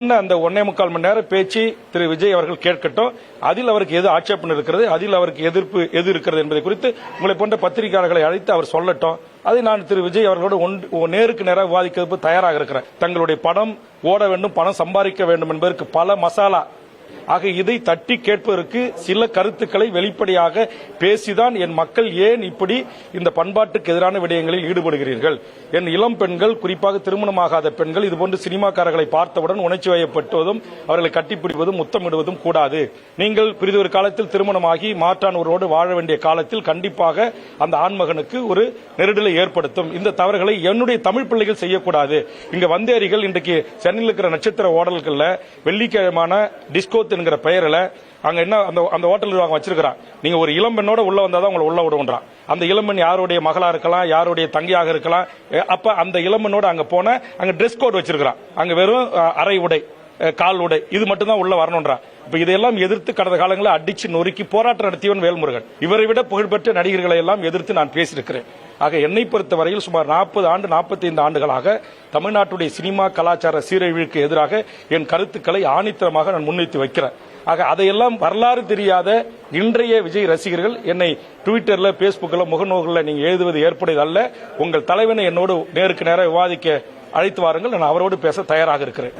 அந்த 1.25 மணி நேரம் பேச்சு திரு விஜய் அவர்கள் கேட்கட்டும். அதில் அவருக்கு எது ஆட்சேபம் இருக்கிறது, அதில் அவருக்கு எதிர்ப்பு எது இருக்கிறது என்பதை குறித்து உங்களை போன்ற பத்திரிகையாளர்களை அழைத்து அவர் சொல்லட்டும். அதை நான் திரு விஜய் அவர்களோடு நேருக்கு நேராக விவாதிக்கிறதுக்கு தயாராக இருக்கிறேன். தங்களுடைய படம் ஓட வேண்டும், பணம் சம்பாதிக்க வேண்டும் என்பதற்கு பல மசாலா. ஆக இதை தட்டி கேட்பதற்கு சில கருத்துக்களை வெளிப்படையாக பேசிதான் என் மக்கள் ஏன் இப்படி இந்த பண்பாட்டுக்கு எதிரான விடயங்களில் ஈடுபடுகிறீர்கள், என் இளம் பெண்கள், குறிப்பாக திருமணமாகாத பெண்கள் இதுபோன்று சினிமாக்காரர்களை பார்த்தவுடன் உணர்ச்சி வயப்பட்டுவதும் அவர்களை கட்டிப்பிடிப்பதும் முத்தமிடுவதும் கூடாது. நீங்கள் பிறிதொரு காலத்தில் திருமணமாகி மாற்றானவரோடு வாழ வேண்டிய காலத்தில் கண்டிப்பாக அந்த ஆண்மகனுக்கு ஒரு நெருடலை ஏற்படுத்தும். இந்த தவறுகளை என்னுடைய தமிழ் பிள்ளைகள் செய்யக்கூடாது. இங்க வந்தேரிகள் இன்றைக்கு சென்னையில் இருக்கிற நட்சத்திர ஓடல்கள்ல வெள்ளிக்கிழமான டிஸ்கோ என்கிற பெயரில் அங்க என்ன அந்த ஹோட்டல் நிர்வாகம் வச்சிருக்கிறான். நீங்க ஒரு இளம்பெண்ணோட உள்ள வந்தாதான் உங்களை உள்ள விடுன்றான். அந்த இளம்பெண் யாருடைய மகளா இருக்கலாம், யாருடைய தங்கையாக இருக்கலாம். அப்ப அந்த இளம்பெண்ணோட அங்க போன அங்க டிரெஸ் கோட் வச்சிருக்கிறான். அங்க வெறும் அரை உடை, கால் உடை, இது மட்டும் தான் உள்ள வரணும்ன்றான். இப்ப இதையெல்லாம் எதிர்த்து கடந்த காலங்களில் அடிச்சு நொறுக்கி போராட்டம் நடத்தியவன் வேல்முருகன். இவரை விட புகழ்பெற்ற நடிகர்களை எல்லாம் எதிர்த்து நான் பேசியிருக்கிறேன். ஆக என்னை பொறுத்தவரையில் சுமார் 40 ஆண்டு 45 ஆண்டுகளாக தமிழ்நாட்டுடைய சினிமா கலாச்சார சீரழிவுக்கு எதிராக என் கருத்துக்களை ஆணித்தரமாக நான் முன்வைத்து வைக்கிறேன். ஆக அதையெல்லாம் வரலாறு தெரியாத இன்றைய விஜய் ரசிகர்கள் என்னை ட்விட்டர்ல, பேஸ்புக்ல, முகநூல்களில் நீங்க எழுதுவது ஏற்புடையது அல்ல. உங்கள் தலைவனை என்னோடு நேருக்கு நேரம் விவாதிக்க அழைத்து வாருங்கள். நான் அவரோடு பேச தயாராக இருக்கிறேன்.